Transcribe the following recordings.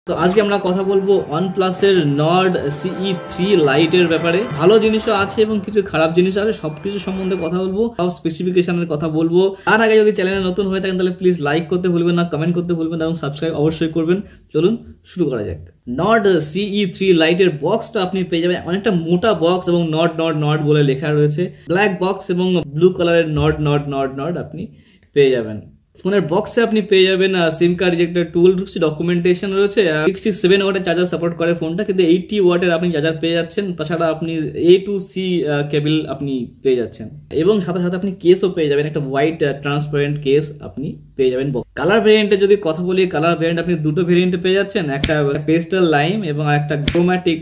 তো আজকে আমরা কথা বলবো OnePlus এর নর্ড CE3 Lite এর ব্যাপারে। ভালো জিনিসও আছে এবং কিছু খারাপ জিনিস আছে, সবকিছু সম্বন্ধে কথা বলবো, সব স্পেসিফিকেশনের কথা বলবো। তার আগে যদি চ্যানেলে নতুন হয়ে থাকেন তাহলে প্লিজ লাইক করতে ভুলবেন না, কমেন্ট করতে ভুলবেন না এবং সাবস্ক্রাইব অবশ্যই করবেন। চলুন শুরু করা যাক। নর্ড CE3 Lite এর বক্সটা আপনি পেয়ে যাবেন, অনেকটা মোটা বক্স এবং নর্ড বলে লেখা রয়েছে। ব্ল্যাক বক্স এবং ব্লু কালারের নর্ড আপনি পেয়ে যাবেন। ফোনের বক্সে আপনি পেয়ে যাবেন সিম কার্ড রিজেক্টর টুল, ডকুমেন্টেশন রয়েছে। 67 ওয়াটের চার্জার সাপোর্ট করে ফোনটা, কিন্তু 80 ওয়াটের আপনি চার্জার পেয়ে যাচ্ছেন। তাছাড়া আপনি A to C কেবল আপনি পেয়ে যাচ্ছেন এবং সাথে সাথে আপনি কেসও পেয়ে যাবেন, একটা হোয়াইট ট্রান্সপারেন্ট কেস আপনি পেয়ে যাবেন। কালার ভেরিয়েন্টে যদি কথা বলি, কালার ভেরিয়েন্ট আপনি দুটো ভেরিয়েন্টে পেয়ে যাচ্ছেন, একটা পেস্টেল লাইম এবং একটা ক্রোম্যাটিক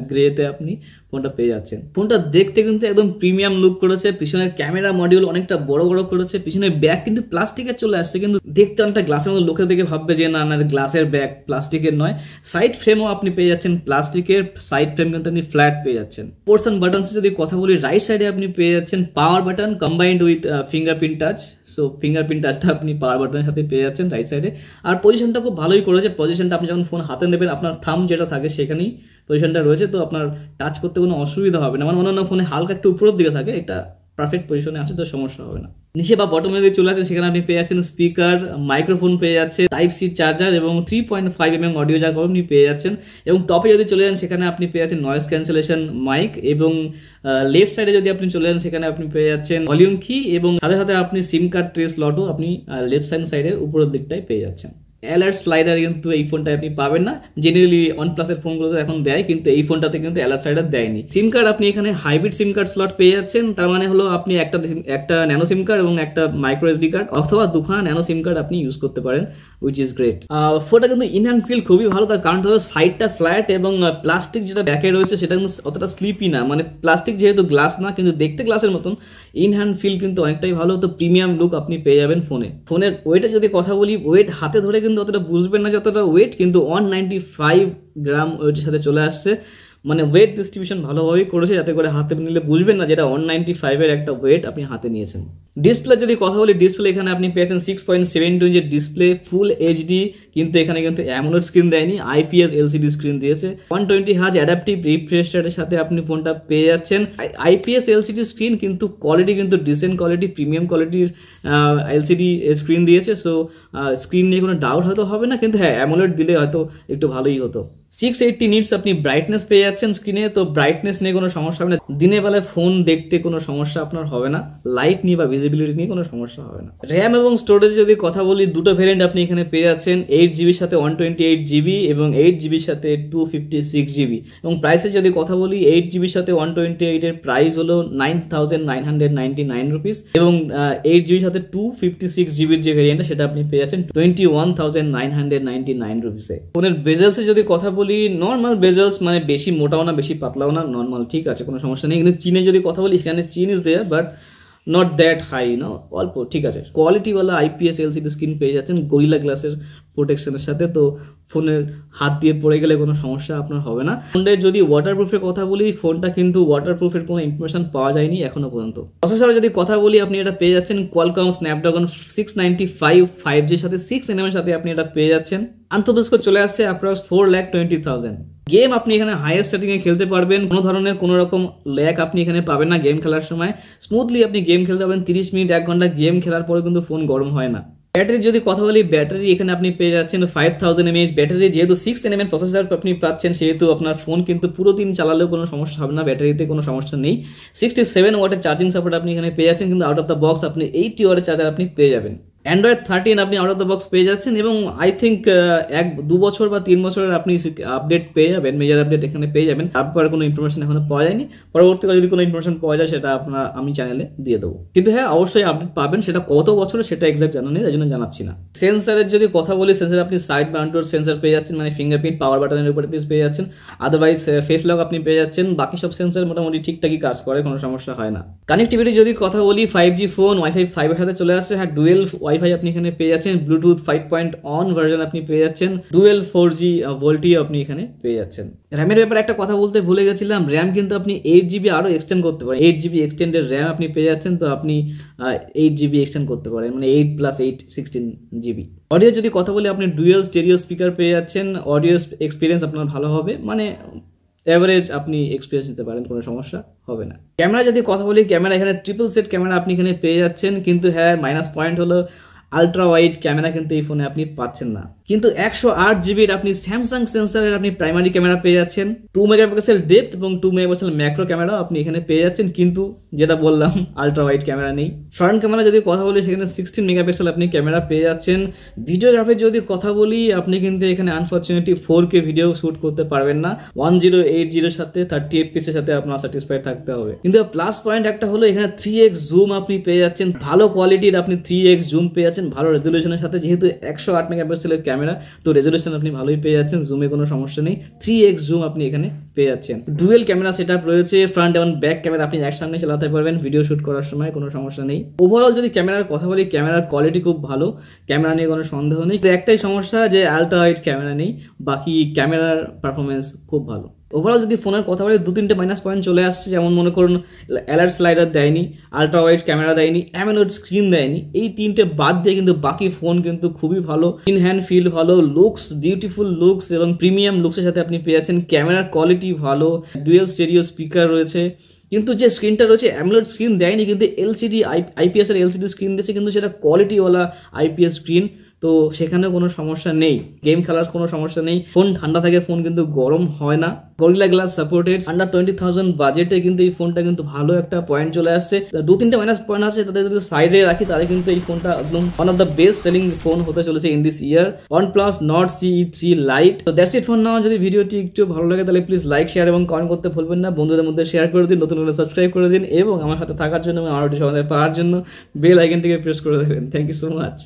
গ্রেতে আপনি ফোনটা পেয়ে যাচ্ছেন। ফোনটা দেখতে কিন্তু একদম প্রিমিয়াম লুক করেছে, পিছনের ক্যামেরা মডিউল অনেকটা বড় করেছে, পিছনের ব্যাগ কিন্তু প্লাস্টিকের চলে আসছে, কিন্তু দেখতে অনেকটা গ্লাসের মতো, লোকে দেখে ভাববে যে না গ্লাসের ব্যাগ, প্লাস্টিকের নয়। সাইড ফ্রেমও আপনি পেয়ে যাচ্ছেন প্লাস্টিকের, সাইড ফ্রেম কিন্তু আপনি ফ্ল্যাট পেয়ে যাচ্ছেন। পোর্শন বাটনসে যদি কথা বলি, রাইট সাইডে আপনি পেয়ে যাচ্ছেন power button combined with fingerprint touch. So fingerprint টাচটা আপনি পাওয়ার বাটনের সাথে পেয়ে যাচ্ছেন রাইট সাইডে। আর পজিশনটা খুব ভালোই করেছে, পজিশনটা আপনি যখন ফোন হাতে নেবেন আপনার থাম যেটা থাকে সেখানেই পজিশনটা রয়েছে, তো আপনার টাচ করতে কোনো অসুবিধা হবে না। মানে অন্যান্য ফোনে হালকা একটু উপরের দিকে থাকে, এটা পারফেক্ট পজিশনে আছে, তো সমস্যা হবে না। নিচে বা বটমে যদি চলে আসেন সেখানে আপনি পেয়ে যাচ্ছেন স্পিকার, মাইক্রোফোন পেয়ে যাচ্ছে, Type-C চার্জার এবং 3.5mm অডিও জ্যাক আপনি পেয়ে যাচ্ছেন। এবং টপে যদি চলে যান সেখানে আপনি পেয়ে যাচ্ছেন নয়েজ ক্যান্সেলেশন মাইক, এবং লেফট সাইডে যদি আপনি চলে যান সেখানে আপনি পেয়ে যাচ্ছেন ভলিউম কি, এবং সাথে সাথে আপনি সিম কার্ড ট্রে স্লটও আপনি লেফট সাইডের উপরের দিকটাই পেয়ে যাচ্ছেন। অ্যালার্ট স্লাইডার কিন্তু এই ফোনটা আপনি পাবেন না, জেনারেলি OnePlus এর ফোনগুলোতে এখন দেয়, কিন্তু এই ফোনটাতে কিন্তু অ্যালার্ট স্লাইডার দেয়নি। সিম কার্ড আপনি এখানে হাইব্রিড সিম কার্ড স্লট পেয়ে যাচ্ছেন, তার মানে হলো আপনি একটা ন্যানো সিম কার্ড এবং একটা মাইক্রো SD কার্ড অথবা দুখানা ন্যানো সিম কার্ড আপনি ইউজ করতে পারেন, উইচ ইজ গ্রেট। ফোনটা কিন্তু ইন হ্যান্ড ফিল খুবই ভালো, তার কারণ হলো সাইডটা ফ্ল্যাট এবং প্লাস্টিক যেটা ব্যাকে রয়েছে সেটা কিন্তু অতটা স্লিপি না, মানে প্লাস্টিক যেহেতু গ্লাস না, কিন্তু দেখতে গ্লাসের মতন, ইন হ্যান্ড ফিল কিন্তু অনেকটাই ভালো, তো প্রিমিয়াম লুক আপনি পেয়ে যাবেন ফোনে। ফোনের ওয়েটের যদি কথা বলি, ওয়েট হাতে ধরে কিন্তু অতটা বুঝবেন না যতটা ওয়েট, কিন্তু 195 গ্রাম ওয়েটের সাথে চলে আসছে। মানে ওয়েট ডিস্ট্রিবিউশন ভালোভাবেই করেছে, যাতে করে হাতে নিলে বুঝবেন না যেটা 195 এর একটা ওয়েট আপনি হাতে নিয়েছেন। ডিসপ্লে যদি কথা বলি, ডিসপ্লে এখানে আপনি পেয়েছেন 6.72 ইঞ্চের ডিসপ্লে, ফুল HD, কিন্তু এখানে কিন্তু অ্যামোলেড স্ক্রিন দেয়নি, IPS LCD স্ক্রিন দিয়েছে। 120 হার্জ অ্যাডাপটিভ রিফ্রেশ রেটের সাথে আপনি ফোনটা পেয়ে যাচ্ছেন। IPS LCD স্ক্রিন, কিন্তু কোয়ালিটি কিন্তু ডিসেন্ট কোয়ালিটি, প্রিমিয়াম কোয়ালিটির LCD স্ক্রিন দিয়েছে। সো স্ক্রিন নিয়ে কোনো ডাউট হয়তো হবে না, কিন্তু হ্যাঁ অ্যামোলেড দিলে হয়তো একটু ভালোই হতো। 680 নিটস আপনি ব্রাইটনেস পেয়ে যাচ্ছেন স্ক্রিনে, তো ব্রাইটনেস নিয়ে কোনো সমস্যা হবে না, দিনের বেলায় ফোন দেখতে কোনো সমস্যা আপনার হবে না, লাইট নিয়ে বা ভিজিবিলিটি নিয়ে কোনো সমস্যা হবে না। র্যাম এবং স্টোরেজ যদি কথা বলি, দুটো ভেরিয়েন্ট আপনি এখানে পেয়ে যাচ্ছেন, 8GB সাথে 128GB এবং 8GB সাথে 256GB। এবং প্রাইসের যদি কথা বলি, 8GB সাথে 128 এর প্রাইস হলো 9,999 রুপিস, এবং 8GB সাথে 256GB যে ভেরিয়েন্ট সেটা আপনি পেয়ে যাচ্ছেন 21,999 রুপিসে। ফোনের বেজেলসে যদি কথা বলি, নর্মাল বেজেলস, মানে বেশি মোটাও না বেশি পাতলাও না, নর্মাল ঠিক আছে, কোনো সমস্যা নেই। কিন্তু চিনে যদি কথা বলি, এখানে chin is there but not that high, না অল্প, ঠিক আছে। কোয়ালিটিওয়ালা IPS LCD স্ক্রিন পেয়ে যাচ্ছেন গরিলা গ্লাসের প্রোটেকশনের সাথে, তো ফোনের হাত দিয়ে পড়ে গেলে কোনো সমস্যা আপনার হবে না। ফোনের যদি ওয়াটারপ্রুফের কথা বলি, ফোনটা কিন্তু ওয়াটারপ্রুফের কোনো ইনফরমেশন পাওয়া যায়নি এখনো পর্যন্ত। প্রসেসরে যদি কথা বলি, আপনি এটা পেয়ে যাচ্ছেন Qualcomm Snapdragon 695 5Gর সাথে 6nm এর সাথে আপনি এটা পেয়ে যাচ্ছেন। আন্তঃস্ক চলে আসছে অ্যাপ্রক্স 4,20,000। গেম আপনি এখানে হাইয়ার সেটিং এ খেলতে পারবেন, কোনো ধরনের কোনো রকম ল্যাগ আপনি এখানে পাবেন না গেম খেলার সময়। স্মুথলি আপনি গেম খেলতে পারবেন, 30 মিনিট 1 ঘন্টা গেম খেলার পরে কিন্তু ফোন গরম হয় না। ব্যাটারি যদি কথা বলি, ব্যাটারি এখানে আপনি পেয়ে যাচ্ছেন 5000 mAh ব্যাটারি, যেহেতু 6nm প্রসেসর আপনি পাচ্ছেন সেহেতু আপনার ফোন কিন্তু পুরো দিন চালালেও কোনো সমস্যা হবে না, ব্যাটারিতে কোনো সমস্যা নেই। 67 ওয়াটের চার্জিং সাপোর্ট আপনি এখানে পেয়ে যাচ্ছেন, কিন্তু আউট অফ দ্য বক্স আপনি 80 ওয়াটের চার্জার আপনি পেয়ে যাবেন। Android 13 আপনি আউট অফ দ্য বক্স পেয়ে যাচ্ছেন, এবং আই থিঙ্ক 1-2 বছর বা 3 বছরের আপনি আপডেট পেয়ে যাবেন, মেজর আপডেট এখানে পেয়ে যাবেন। তারপর কোনো ইনফরমেশন এখনো পাওয়া যায়নি, পরবর্তীকালে যদি কোনো ইনফরমেশন পাওয়া যায় সেটা আমি চ্যানেলে দিয়ে দেবো, কিন্তু হ্যাঁ অবশ্যই আপডেট পাবেন, সেটা কত বছরের সেটা এক্সাক্ট জানা নেই, তাই জন্য জানাচ্ছি না। সেন্সারের যদি কথা বলি, সেন্সার আপনি সাইড মাউন্টেড সেন্সার পেয়ে যাচ্ছেন, মানে ফিঙ্গারপ্রিন্ট পাওয়ার বাটনের উপরে পেয়ে যাচ্ছেন, আদারওয়াইজ ফেস লক আপনি পেয়ে যাচ্ছেন। বাকি সব সেন্সার মোটামুটি ঠিকঠাকই কাজ করে, কোনো সমস্যা হয় না। কানেক্টিভিটি যদি কথা বলি, 5G ফোন Wi-Fi 5 এর সাথে চলে আসছে, হ্যাঁ ডুয়েল ওয়াইফাই আপনি এখানে পেয়ে যাচ্ছেন, ব্লুটুথ 5.1 ভার্জন আপনি পেয়ে যাচ্ছেন, ডুয়েল 4G ভোল্টি আপনি এখানে পেয়ে যাচ্ছেন। র্যামের ব্যাপারে একটা কথা বলতে ভুলে গেছিলাম, র্যাম কিন্তু আপনি 8GB আরো এক্সটেন্ড করতে পারেন, 8GB এক্সটেন্ডেড র্যাম আপনি পেয়ে যাচ্ছেন, তো আপনি 8GB এক্সটেন্ড করতে পারেন, মানে 8 + 8 16GB। অডিও যদি কথা বলি, আপনি ডুয়েল স্টেরিও স্পিকার পেয়ে যাচ্ছেন, অডিও এক্সপিরিয়েন্স আপনার ভালো হবে, মানে এভারেজ আপনি এক্সপিরিয়েন্স নিতে পারেন, কোনো সমস্যা হবে না। ক্যামেরা যদি কথা বলি, ক্যামেরা এখানে ট্রিপল সেট ক্যামেরা আপনি এখানে পেয়ে যাচ্ছেন, কিন্তু হ্যাঁ মাইনাস পয়েন্ট হলো আলট্রা ওয়াইড ক্যামেরা কিন্তু এই ফোনে আপনি পাচ্ছেন না। কিন্তু 108GB আপনি স্যামসাং সেন্সরের আপনি প্রাইমারি ক্যামেরা পেয়ে যাচ্ছেন, 2 মেগাপিক্সেল ডেপথ এবং 2 মেগাপিক্সেল ম্যাক্রো ক্যামেরা আপনি এখানে পেয়ে যাচ্ছেন, কিন্তু যেটা বললাম আলট্রা ওয়াইড ক্যামেরা নেই। ফ্রন্ট ক্যামেরা যদি কথা বলি, সেখানে 16 মেগাপিক্সেল আপনি ক্যামেরা পেয়ে যাচ্ছেন। ভিডিওগ্রাফির যদি কথা বলি, আপনি কিন্তু এখানে আনফরচুনেটলি 4K ভিডিও শুট করতে পারবেন না, 1080 সাথে 30 fps এর সাথে আপনার স্যাটিসফাইড থাকতে হবে। কিন্তু প্লাস পয়েন্ট একটা হলো, এখানে 3x জুম আপনি পেয়ে যাচ্ছেন, ভালো কোয়ালিটির আপনি 3x জুম পেয়ে যাচ্ছেন, ভালো রেজলিউশনের সাথে, যেহেতু 108 মেগাপিক্সেলের ক্যামেরা, তো রেজলিউশন আপনি ভালোই পেয়ে যাচ্ছেন, জুমে কোনো সমস্যা নেই, 3x জুম আপনি এখানে পেয়ে যাচ্ছেন। ডুয়েল ক্যামেরা সেটআপ রয়েছে, ফ্রন্ট এবং ব্যাক ক্যামেরা আপনি একসাথে চালাতে পারবেন ভিডিও শুট করার সময়, কোনো সমস্যা নেই। ওভারঅল যদি ক্যামেরার কথা বলি, ক্যামেরার কোয়ালিটি খুব ভালো, ক্যামেরা নিয়ে কোনো সন্দেহ নেই। তো একটাই সমস্যা যে আলট্রা ওয়াইড ক্যামেরা নেই, বাকি ক্যামেরার পারফরমেন্স খুব ভালো। ওভারঅল যদি ফোনের কথা বলি, 2-3টে মাইনাস পয়েন্ট চলে আসছে, যেমন মনে করুন অ্যালার্ট স্লাইডার দেয়নি, আলট্রা ওয়াইড ক্যামেরা দেয়নি, অ্যামোলেড স্ক্রিন দেয়নি। এই 3টে বাদ দিয়ে কিন্তু বাকি ফোন কিন্তু খুবই ভালো, ইন হ্যান্ড ফিল ভালো, লুকস বিউটিফুল লুকস এবং প্রিমিয়াম লুকসের সাথে আপনি পেয়ে যাচ্ছেন। ক্যামেরার কোয়ালিটি ভালো, ডুয়েল স্টেরিও স্পিকার রয়েছে, কিন্তু যে স্ক্রিনটা রয়েছে অ্যামোলেড স্ক্রিন দেয়নি, কিন্তু এলসিডি আইপিএস এর এলসিডি স্ক্রিন দিয়েছে, কিন্তু সেটা কোয়ালিটিওয়ালা আইপিএস স্ক্রিন, তো সেখানে কোনো সমস্যা নেই, গেম খেলার কোনো সমস্যা নেই, ফোন ঠান্ডা থাকে, ফোন কিন্তু গরম হয় না, গরিলা গ্লাস সাপোর্টেড, আন্ডার 20,000 বাজেটে কিন্তু এই ফোনটা কিন্তু ভালো একটা পয়েন্ট চলে আসছে। 2-3টে মাইনাস পয়েন্ট আছে, তাদের যদি সাইডে রাখি, তাহলে কিন্তু এই ফোনটা একদম one of the best selling phone হতে চলেছে in this year, OnePlus Nord CE3 Lite। তো দ্যাটস ইট ফর নাও। যদি ভিডিওটি একটু ভালো লাগে তাহলে প্লিজ লাইক, শেয়ার এবং কমেন্ট করতে ভুলবেন না, বন্ধুদের মধ্যে শেয়ার করে দিন, নতুন করে সাবস্ক্রাইব করে দিন এবং আমার সাথে থাকার জন্য এবং আরও সমাধান পাওয়ার জন্য বেল আইকনটিকে প্রেস করে দেবেন। Thank you so much.